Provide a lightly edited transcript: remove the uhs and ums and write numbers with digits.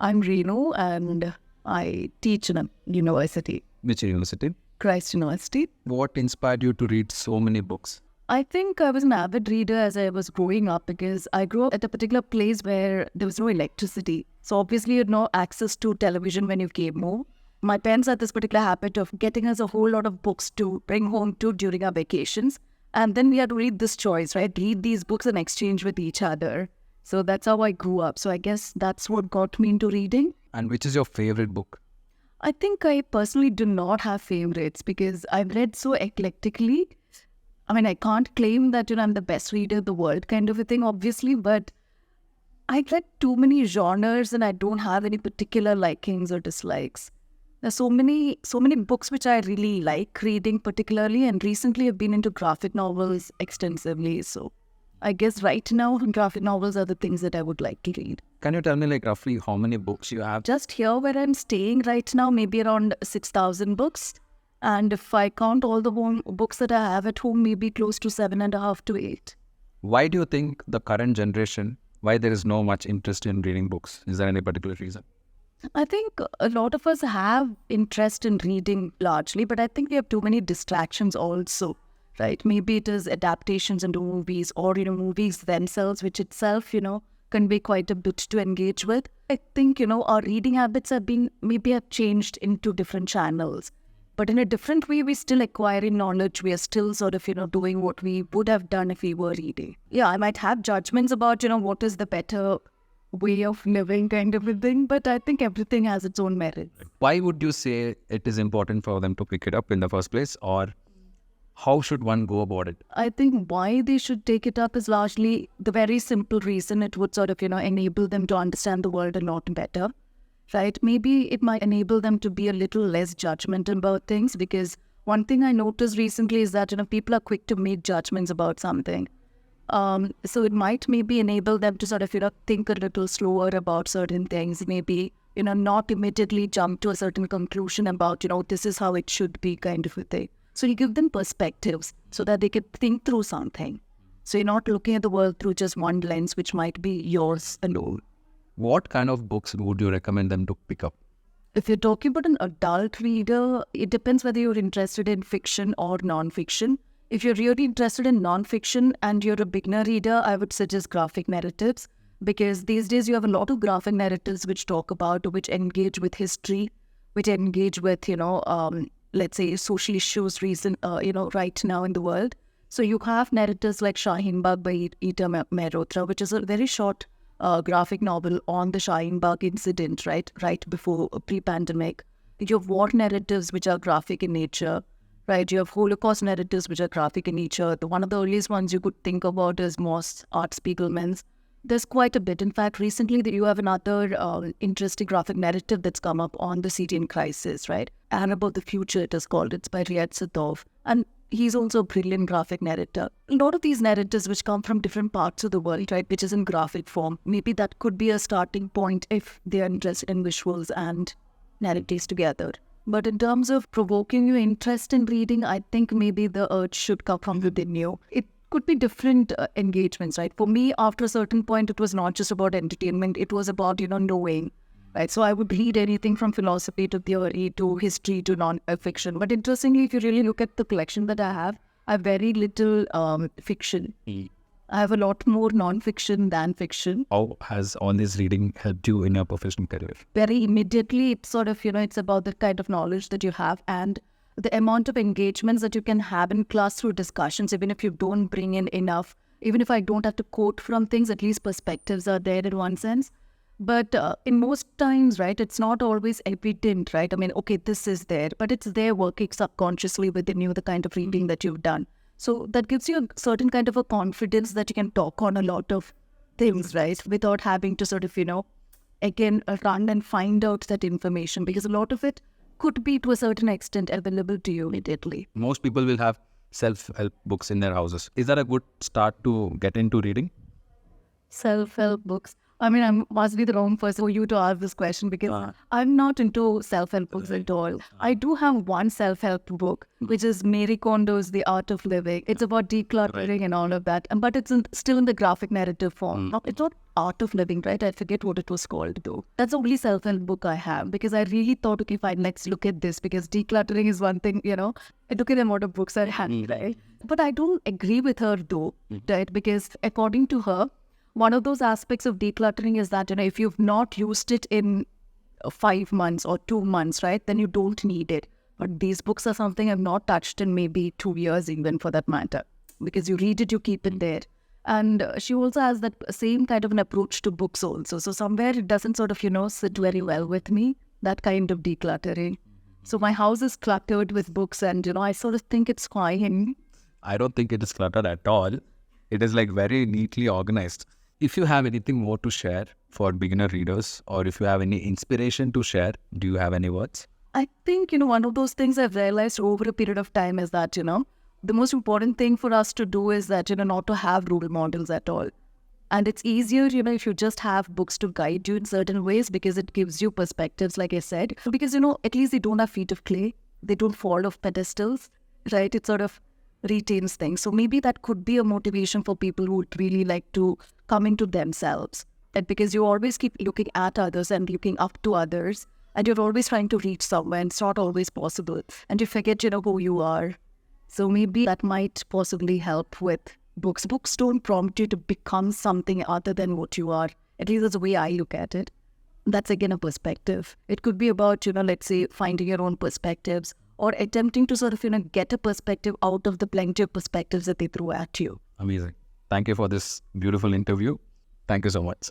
I'm Renu and I teach in a university, Which university? Christ University. What inspired you to read so many books? I think I was an avid reader as I was growing up because I grew up at a particular place where there was no electricity. So obviously you had no access to television when you came home. My parents had this particular habit of getting us a whole lot of books to bring home to during our vacations. And then we had to read this choice, right? Read these books and exchange with each other. So that's how I grew up. So I guess that's what got me into reading. And which is your favorite book? I think I personally do not have favorites because I've read so eclectically. I mean, I can't claim that, I'm the best reader in the world kind of a thing, obviously, but I read too many genres and I don't have any particular likings or dislikes. There's so many books which I really like reading particularly, and recently I've been into graphic novels extensively. So I guess right now graphic novels are the things that I would like to read. Can you tell me roughly how many books you have? Just here where I'm staying right now, maybe around 6,000 books. And if I count all the books that I have at home, maybe close to 7.5 to 8. Why do you think the current generation, why there is no much interest in reading books? Is there any particular reason? I think a lot of us have interest in reading largely, but I think we have too many distractions also, right? Maybe it is adaptations into movies or, movies themselves, which itself, can be quite a bit to engage with. I think, our reading habits have changed into different channels. But in a different way, we're still acquiring knowledge. We are still sort of, doing what we would have done if we were reading. Yeah, I might have judgments about, what is the better way of living kind of a thing. But I think everything has its own merit. Why would you say it is important for them to pick it up in the first place? Or how should one go about it? I think why they should take it up is largely the very simple reason it would sort of, enable them to understand the world a lot better. Right? Maybe it might enable them to be a little less judgmental about things, because one thing I noticed recently is that, people are quick to make judgments about something. So it might maybe enable them to sort of, think a little slower about certain things, maybe, not immediately jump to a certain conclusion about, this is how it should be kind of a thing. So you give them perspectives so that they can think through something. So you're not looking at the world through just one lens, which might be yours alone. What kind of books would you recommend them to pick up? If you're talking about an adult reader, it depends whether you're interested in fiction or non-fiction. If you're really interested in non-fiction and you're a beginner reader, I would suggest graphic narratives, because these days you have a lot of graphic narratives which talk about, which engage with history, which engage with, let's say, social issues right now in the world. So you have narratives like Shaheen Bagh by Ita Mehrotra, which is a very short graphic novel on the Shaheen Bagh incident, right before pre-pandemic. You have war narratives which are graphic in nature, right? You have Holocaust narratives which are graphic in nature. One of the earliest ones you could think about is Moss Art Spiegelman's. There's quite a bit. In fact, recently you have another interesting graphic narrative that's come up on the Syrian crisis, right? And about the future, it is called. It's by Riyad Sattouf. And he's also a brilliant graphic narrator. A lot of these narratives which come from different parts of the world, right, which is in graphic form, maybe that could be a starting point if they're interested in visuals and narratives together. But in terms of provoking your interest in reading, I think maybe the urge should come from within you. It could be different engagements, right? For me, after a certain point, it was not just about entertainment. It was about, knowing. Right, so I would read anything from philosophy to theory to history to non-fiction. But interestingly, if you really look at the collection that I have very little fiction. I have a lot more non-fiction than fiction. How has all this reading helped you in your professional career? Very immediately, it's sort of, it's about the kind of knowledge that you have and the amount of engagements that you can have in class through discussions, even if you don't bring in enough. Even if I don't have to quote from things, at least perspectives are there in one sense. But in most times, right, it's not always evident, right? I mean, okay, this is there, but it's there working subconsciously within you, the kind of reading that you've done. So that gives you a certain kind of a confidence that you can talk on a lot of things, right? Without having to sort of, again, run and find out that information, because a lot of it could be to a certain extent available to you immediately. Most people will have self-help books in their houses. Is that a good start to get into reading? Self-help books. I mean, I must be the wrong person for you to ask this question because I'm not into self-help books at all. I do have one self-help book, which is Mary Kondo's The Art of Living. It's about decluttering and all of that, but it's still in the graphic narrative form. It's not Art of Living, right? I forget what it was called though. That's the only self-help book I have because I really thought, okay, fine, let's look at this because decluttering is one thing, I look at the amount of books I have, right? But I don't agree with her though, right? Because according to her, one of those aspects of decluttering is that, if you've not used it in 5 months or 2 months, right, then you don't need it. But these books are something I've not touched in maybe 2 years even for that matter. Because you read it, you keep it there. And she also has that same kind of an approach to books also. So somewhere it doesn't sort of, sit very well with me, that kind of decluttering. So my house is cluttered with books and, I sort of think it's fine. I don't think it is cluttered at all. It is like very neatly organized. If you have anything more to share for beginner readers, or if you have any inspiration to share, do you have any words? I think, one of those things I've realized over a period of time is that, the most important thing for us to do is that, not to have role models at all. And it's easier, if you just have books to guide you in certain ways because it gives you perspectives, like I said. Because, at least they don't have feet of clay. They don't fall off pedestals, right? It sort of retains things. So maybe that could be a motivation for people who would really like to come into themselves. That because you always keep looking at others and looking up to others, and you're always trying to reach somewhere, and it's not always possible. And you forget, who you are. So maybe that might possibly help with books. Books don't prompt you to become something other than what you are. At least that's the way I look at it. That's again a perspective. It could be about, let's say, finding your own perspectives or attempting to sort of, get a perspective out of the plenty of perspectives that they throw at you. Amazing. Thank you for this beautiful interview. Thank you so much.